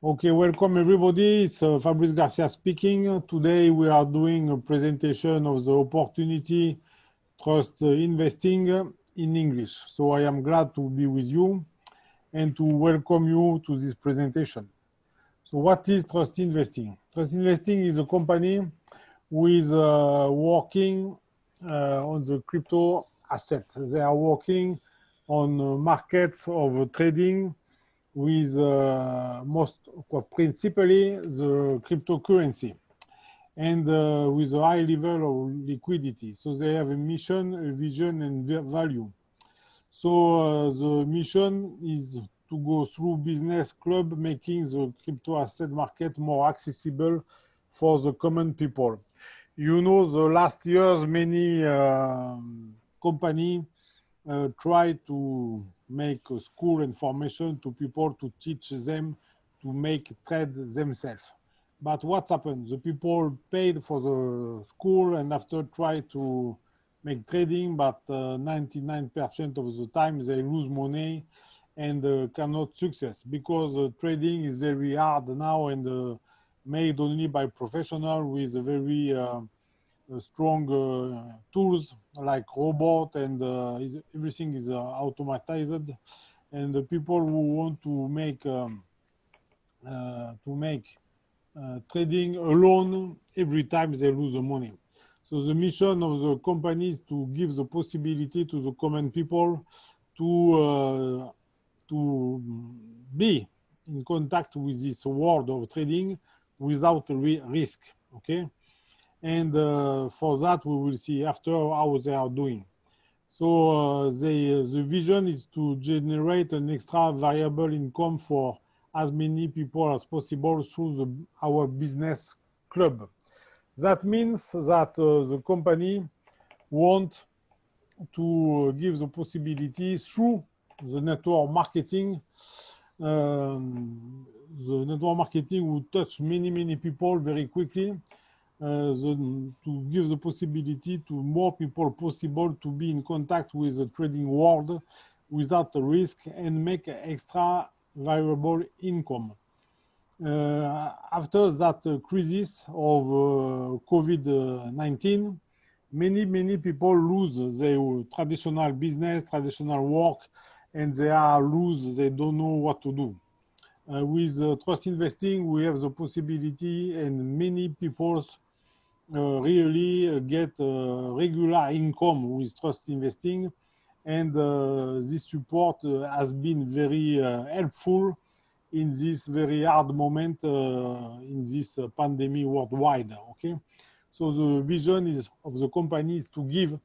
Okay, welcome everybody. It's Fabrice Garcia speaking. Today we are doing a presentation of the opportunity trust investing in English. So I am glad to be with you and to welcome you to this presentation. So what is trust investing? Trust investing is a company who is working on the crypto asset. They are working on markets of trading with principally the cryptocurrency and with a high level of liquidity. So they have a mission, a vision, and value. So the mission is to go through business club, making the crypto asset market more accessible for the common people. You know, the last years, many companies try to make a school information to people to teach them to make trade themselves. But what's happened? The people paid for the school and after try to make trading, but 99% of the time they lose money and cannot success because trading is very hard now and made only by professionals with a very strong tools like robot and everything is automatized, and the people who want to make trading alone, every time they lose the money. So the mission of the company is to give the possibility to the common people to be in contact with this world of trading without risk. Okay. And for that, we will see after how they are doing. So the vision is to generate an extra variable income for as many people as possible through our business club. That means that the company wants to give the possibility through the network marketing. The network marketing will touch many people very quickly. To give the possibility to more people possible to be in contact with the trading world without the risk and make extra variable income. After that crisis of COVID-19, many people lose their traditional business, traditional work, and they don't know what to do. With trust investing, we have the possibility and many people really get regular income with trust investing, and this support has been very helpful in this very hard moment in this pandemic worldwide. Okay, so the vision is of the company is to give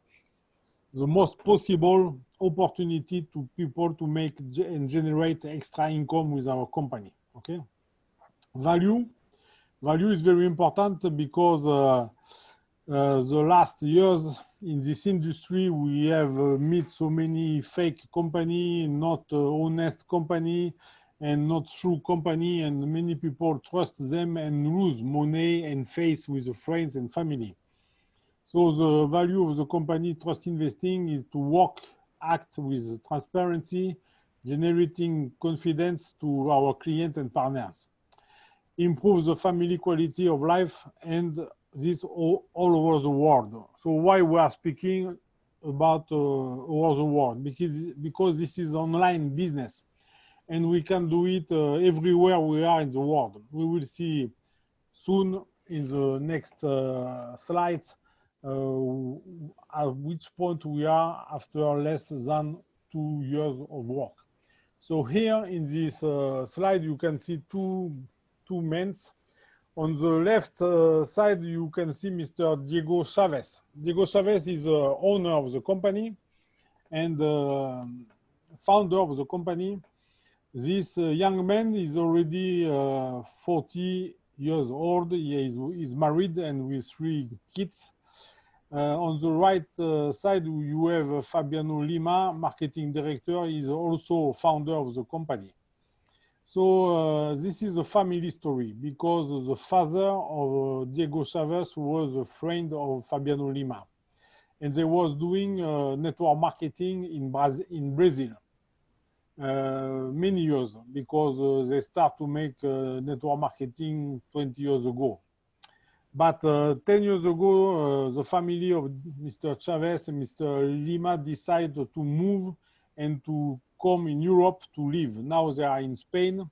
the most possible opportunity to people to make and generate extra income with our company. Okay, value is very important because the last years in this industry we have met so many fake company, not honest company, and not true company, and many people trust them and lose money and face with the friends and family. So the value of the company trust investing is to act with transparency, generating confidence to our clients and partners, improve the family quality of life, and this all over the world. So why we are speaking about over the world? Because this is online business and we can do it everywhere we are in the world. We will see soon in the next slides at which point we are after less than 2 years of work. So here in this slide you can see two men. On the left side, you can see Mr. Diego Chavez. Diego Chavez is the owner of the company and founder of the company. This young man is already 40 years old. He is married and with 3 kids. On the right side, you have Fabiano Lima, marketing director. He is also founder of the company. So this is a family story because the father of Diego Chavez was a friend of Fabiano Lima, and they was doing network marketing in Brazil. many years, because they start to make network marketing 20 years ago. But 10 years ago, the family of Mr. Chavez and Mr. Lima decided to move and to come in Europe to live. Now they are in Spain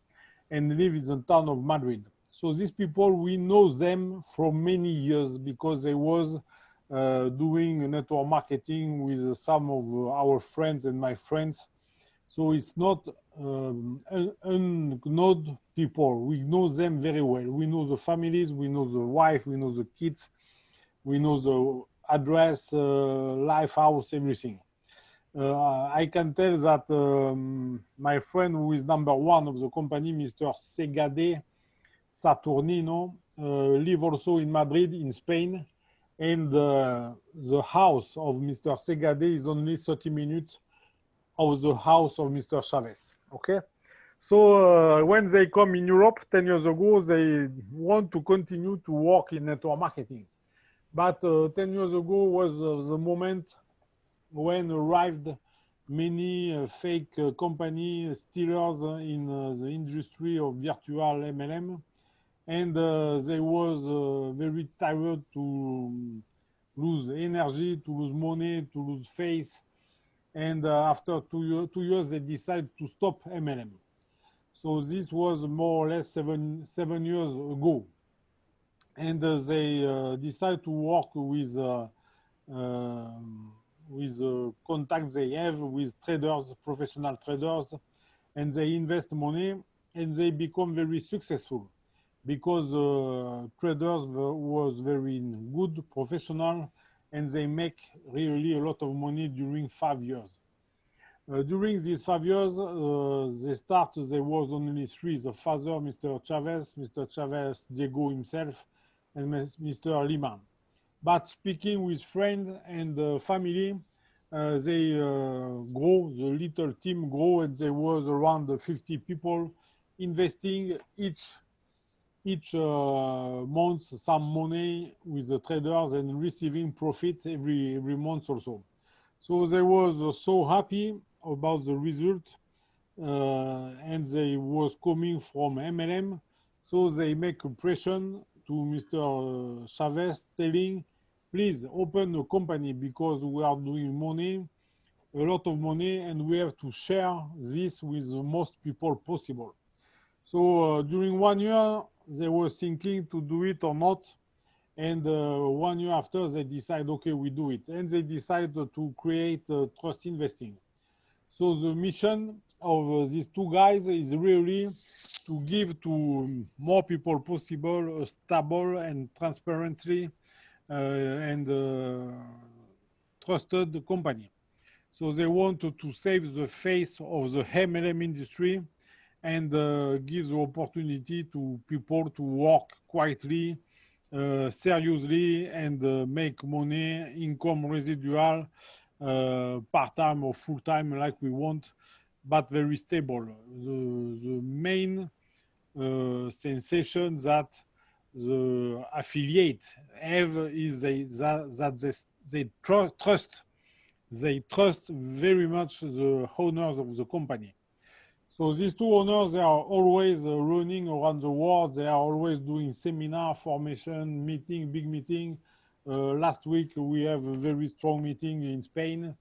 and live in the town of Madrid. So these people, we know them for many years because they was doing network marketing with some of our friends and my friends. So it's not unknown people. We know them very well. We know the families, we know the wife, we know the kids, we know the address, life, house, everything. I can tell that my friend who is number one of the company, Mr. Segade Saturnino, live also in Madrid, in Spain. And the house of Mr. Segade is only 30 minutes of the house of Mr. Chavez. Okay, so when they come in Europe 10 years ago, they want to continue to work in network marketing. But 10 years ago was the moment when arrived many fake company stealers in the industry of virtual MLM, and they was very tired to lose energy, to lose money, to lose face. And after 2 years, they decided to stop MLM. So this was more or less seven years ago. And they decided to work with contacts they have with traders, professional traders, and they invest money and they become very successful because traders was very good, professional, and they make really a lot of money during 5 years. During these 5 years, there was only three: the father, Mr. Chavez, Diego himself, and Mr. Lima. But speaking with friends and family, they grow, the little team grow, and there was around 50 people investing each month some money with the traders and receiving profit every month also. So they was so happy about the result, and they was coming from MLM. So they make a pressure to Mr. Chavez, telling, please open a company because we are doing money, a lot of money, and we have to share this with the most people possible. So during 1 year, they were thinking to do it or not. And 1 year after, they decide, okay, we do it. And they decide to create trust investing. So the mission of these two guys is really to give to more people possible a stable and transparently and trusted company. So they want to save the face of the MLM industry and give the opportunity to people to work quietly, seriously, and make money, income residual, part-time or full-time like we want, but very stable. The main sensation that the affiliate have is that they trust very much the owners of the company. So these two owners, they are always running around the world. They are always doing seminar, formation, meeting, big meeting. Last week, we have a very strong meeting in Spain.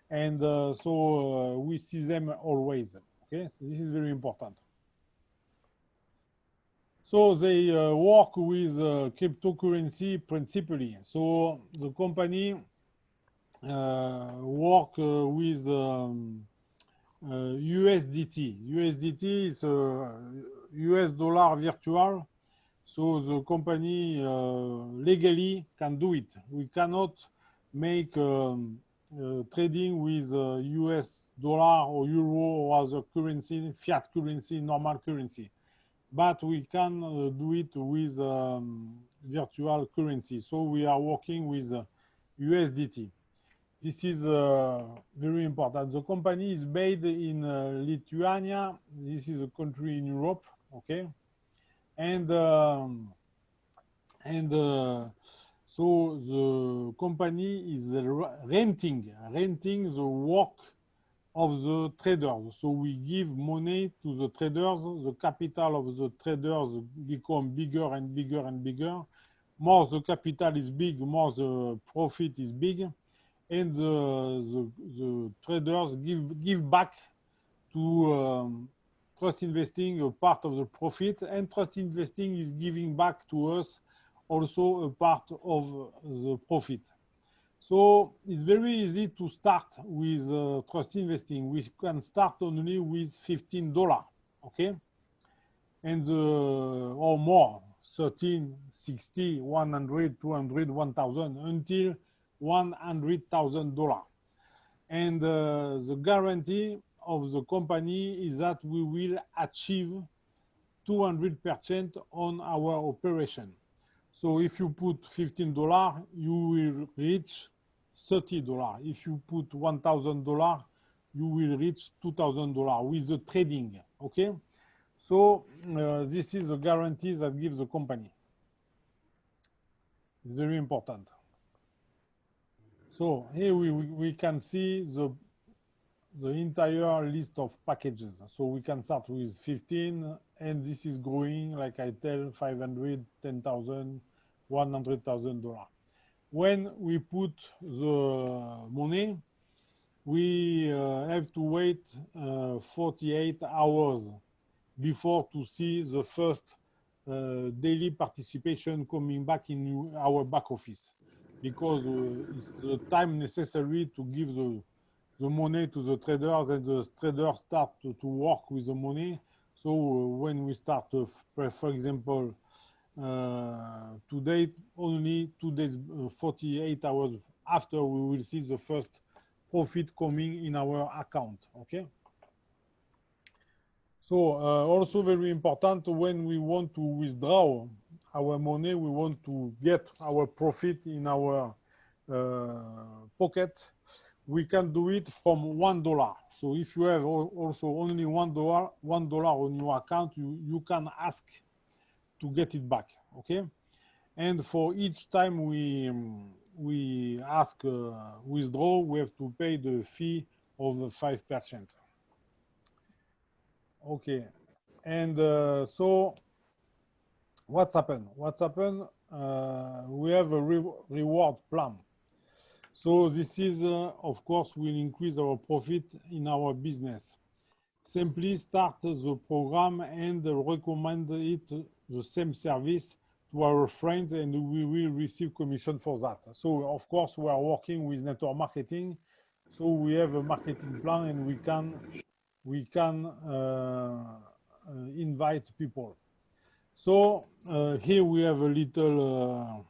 And so we see them always. Okay, so this is very important. So they work with cryptocurrency principally. So the company work with USDT. USDT is US dollar virtual. So the company legally can do it. We cannot make trading with US dollar or euro or other currency, fiat currency, normal currency. But we can do it with virtual currency. So we are working with USDT. This is very important. The company is based in Lithuania. This is a country in Europe, okay? And so the company is renting the work of the traders. So we give money to the traders. The capital of the traders become bigger and bigger and bigger. More the capital is big, more the profit is big, and the traders give back to Trust Investing a part of the profit, and Trust Investing is giving back to us also a part of the profit. So it's very easy to start with Trust Investing. We can start only with $15, okay? And or more, 13, 60, 100, 200, 1,000, until $100,000. And the guarantee of the company is that we will achieve 200% on our operation. So if you put $15, you will reach $30. If you put $1,000, you will reach $2,000 with the trading, okay? So this is a guarantee that gives the company. It's very important. So here we can see the entire list of packages. So we can start with 15, and this is growing, like I tell, 500, 10,000, $100,000. When we put the money, we have to wait 48 hours before to see the first daily participation coming back in our back office, because it's the time necessary to give the money to the traders, and the traders start to work with the money. So when we start, for example, today, only 2 days, 48 hours after, we will see the first profit coming in our account, okay? So also very important, when we want to withdraw our money, we want to get our profit in our pocket, we can do it from $1. So if you have also only $1 on your account, you can ask to get it back, okay? And for each time we ask withdraw, we have to pay the fee of 5%. Okay, and so what's happened? We have a reward plan. So this is, of course, will increase our profit in our business. Simply start the program and recommend it, the same service, to our friends, and we will receive commission for that. So, of course, we are working with network marketing. So we have a marketing plan, and we can invite people. So here we have a little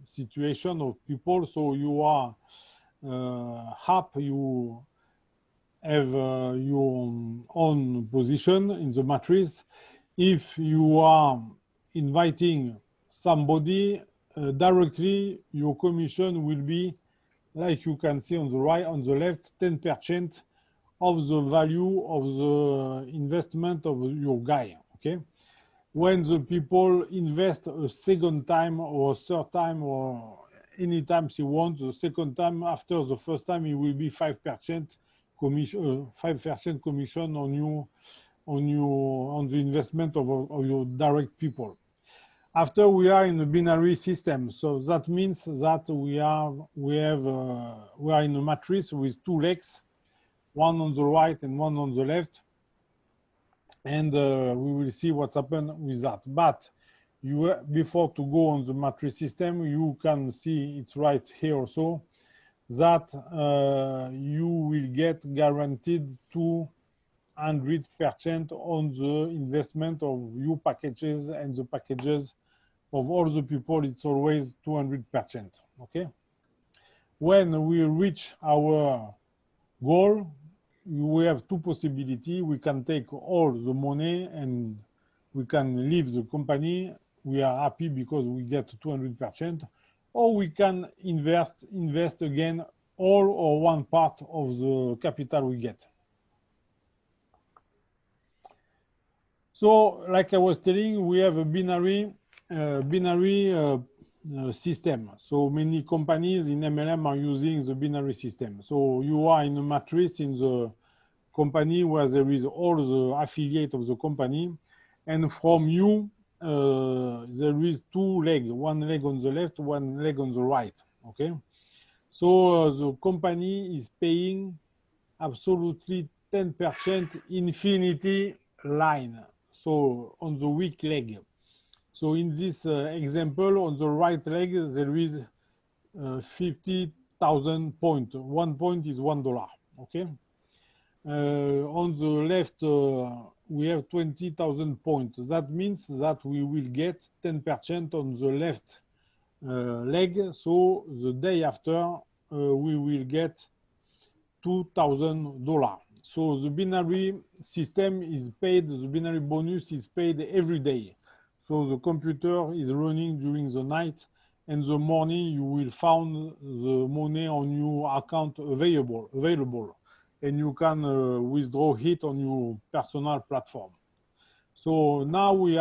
situation of people. So you are happy, you have your own position in the matrix. If you are inviting somebody directly, your commission will be, like you can see on the right, on the left, 10% of the value of the investment of your guy, okay? When the people invest a second time or a third time or any time he wants, the second time after the first time, it will be 5% commission, 5% commission on the investment of your direct people. After, we are in a binary system, so that means that we are in a matrix with two legs, one on the right and one on the left, and we will see what's happened with that. But before to go on the matrix system, you can see it's right here also that you will get guaranteed 200% on the investment of your packages, and the packages of all the people, it's always 200%, okay? When we reach our goal, we have two possibilities. We can take all the money and we can leave the company. We are happy because we get 200%, or we can invest again all or one part of the capital we get. So, like I was telling, we have a binary system. So many companies in MLM are using the binary system. So you are in a matrix in the company where there is all the affiliate of the company, and from you there is two legs, one leg on the left, one leg on the right. Okay, so the company is paying absolutely 10% infinity line, so on the weak leg. So in this example, on the right leg, there is 50,000 points. 1 point is $1. Okay. On the left, we have 20,000 points. That means that we will get 10% on the left leg. So the day after, we will get $2,000. So the binary system is paid, the binary bonus is paid every day. So the computer is running during the night, and the morning you will find the money on your account available, and you can withdraw it on your personal platform. So now we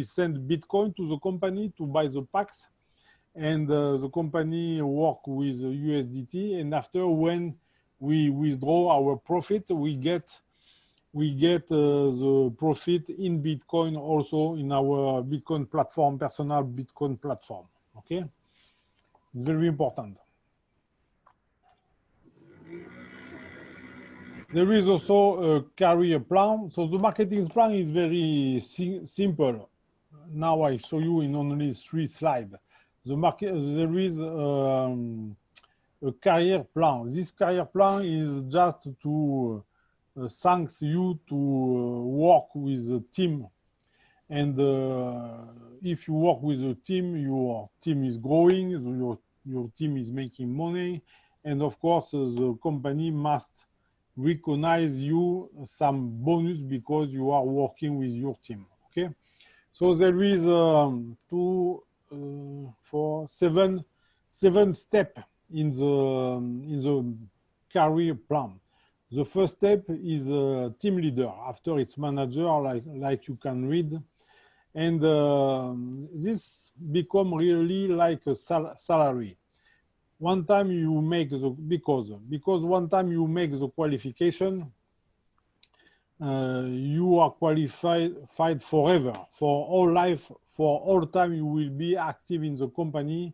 send Bitcoin to the company to buy the packs, and the company work with USDT, and after when we withdraw our profit, we get the profit in Bitcoin also in our Bitcoin platform, personal Bitcoin platform. Okay, it's very important. There is also a career plan. So the marketing plan is very simple. Now I show you in only 3 slides. There is a career plan. This career plan is just to thanks you to work with a team. And if you work with a team, your team is growing, your team is making money. And of course, the company must recognize you some bonus because you are working with your team. Okay. So there is 7 steps in the career plan. The first step is team leader. After it's manager, like you can read, and this become really like a salary. One time you make the because one time you make the qualification, you are qualified forever, for all life, for all time you will be active in the company.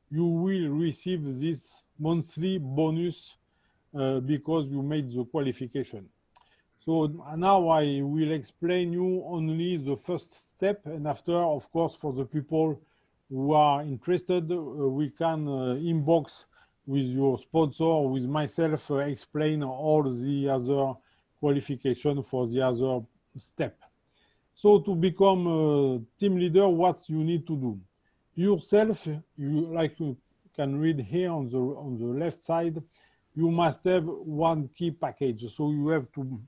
You will receive this monthly bonus because you made the qualification. So now I will explain you only the first step, and after, of course, for the people who are interested, we can inbox with your sponsor or with myself, explain all the other qualification for the other step. So to become a team leader, what you need to do? Yourself, you can read here on the left side, you must have one key package. So you have to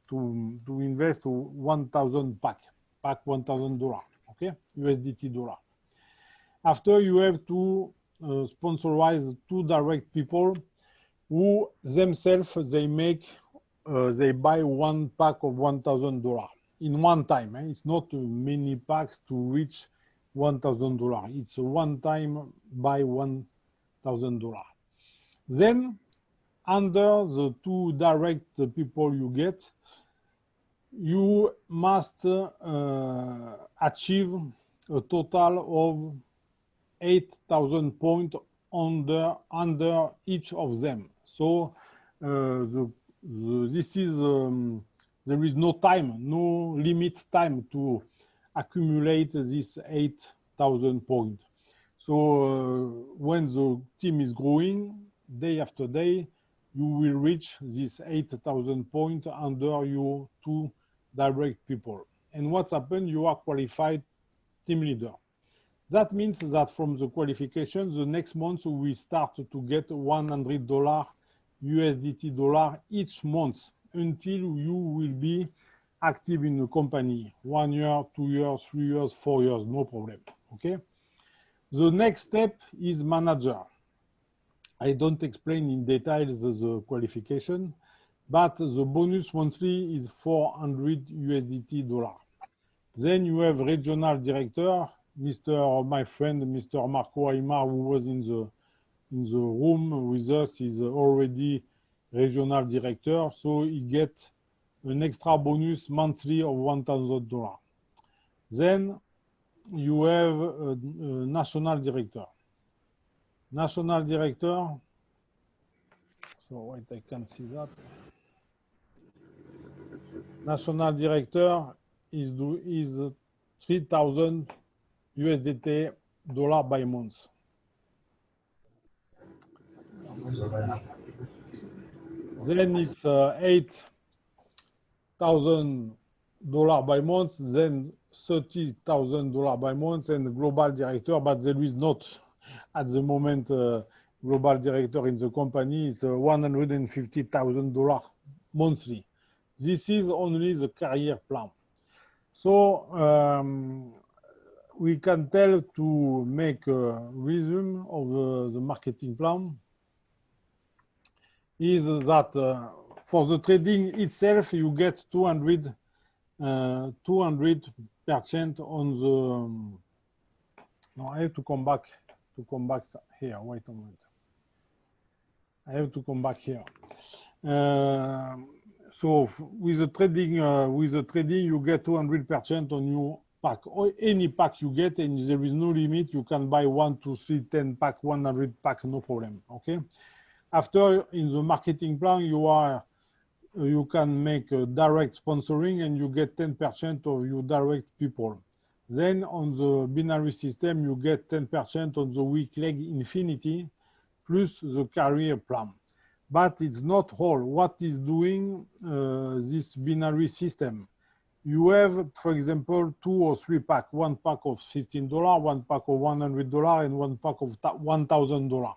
invest 1,000 pack $1,000, okay, USDT dollar. After you have to sponsorize 2 direct people who themselves they buy 1 pack of $1,000 in one time. It's not many packs to reach $1,000. It's a one time buy $1,000. Then under the 2 direct people you get, you must achieve a total of 8,000 points under each of them. So this is there is no time, no limit time to accumulate this 8,000 points. So when the team is growing day after day, you will reach this 8,000 points under your 2 direct people. And what's happened? You are qualified team leader. That means that from the qualification, the next month we start to get $100 USDT dollar each month until you will be active in the company. 1 year, 2 years, 3 years, 4 years, no problem. Okay. The next step is manager. I don't explain in details the qualification, but the bonus monthly is 400 USDT dollar. Then you have regional director. my friend, Mr. Marco Aymar, who was in the room with us, is already regional director, so he gets an extra bonus monthly of $1,000. Then you have a national director. National director, so wait, I can see that. National director is 3,000 USDT dollar by month. Then it's $8,000 by month, then $30,000 by month, and global director, but there is not at the moment global director in the company. It's $150,000 monthly. This is only the career plan. So we can tell to make a resume of the marketing plan is that for the trading itself, you get 200% on the. No, I have to come back here. Wait a minute. I have to come back here. So with the trading, you get 200% on your pack. Or any pack you get, and there is no limit. You can buy 1, 2, 3, 10 pack, 100 pack, no problem. Okay. After in the marketing plan, you can make a direct sponsoring, and you get 10% of your direct people. Then on the binary system, you get 10% on the weak leg infinity, plus the career plan. But it's not all. What is doing this binary system? You have, for example, 2 or 3 packs. 1 pack of $15, 1 pack of $100, and 1 pack of $1,000.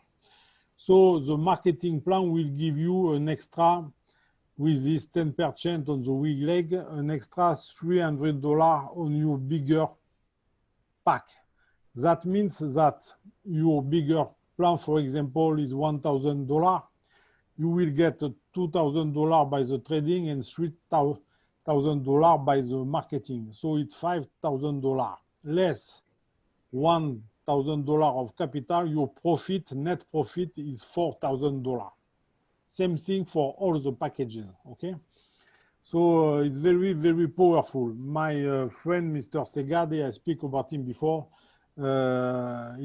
So the marketing plan will give you an extra, with this 10% on the weak leg, an extra $300 on your bigger pack. That means that your bigger plan, for example, is $1,000. You will get $2,000 by the trading and $3,000 by the marketing. So it's $5,000 less $1,000 of capital. Your profit, net profit, is $4,000. Same thing for all the packages. Okay. So it's very, very powerful. My friend, Mr. Segade, I speak about him before, has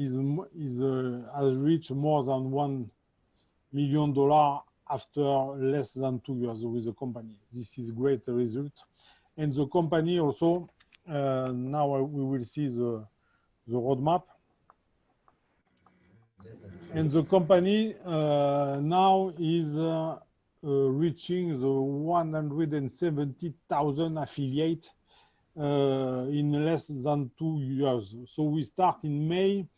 reached more than $1 million after less than 2 years with the company. This is great result. And the company also, now we will see the roadmap. And the company now is reaching the 170,000 affiliates in less than 2 years. So we start in May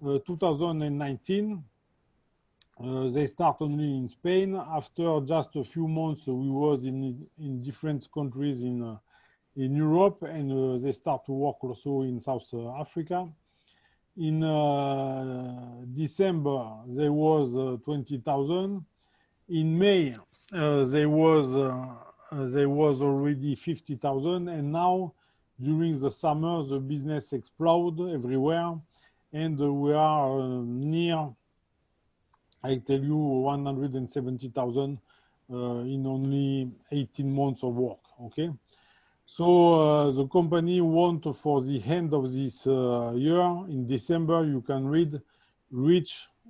2019. They start only in Spain. After just a few months, we was in different countries in Europe, and they start to work also in South Africa. In December, there was 20,000. In May, there was already 50,000, and now during the summer, the business exploded everywhere, and we are near, I tell you, 170,000 in only 18 months of work. Okay, so the company want for the end of this year, in December, you can read,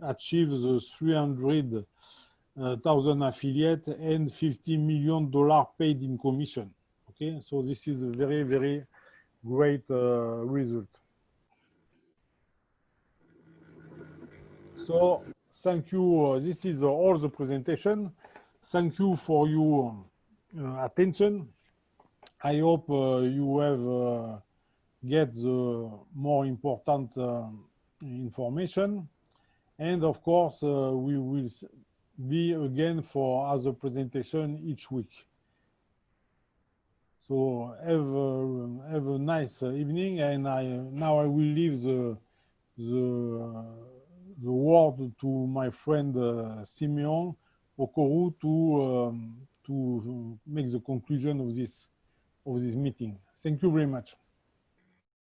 achieve the 300,000 affiliate and $50 million paid in commission. Okay, so this is a very, very great result. So thank you. This is all the presentation. Thank you for your attention. I hope you have get the more important information. And of course, we will be again for other presentation each week. So have a nice evening, and now I will leave the word to my friend Simeon Okoru to make the conclusion of this meeting. Thank you very much.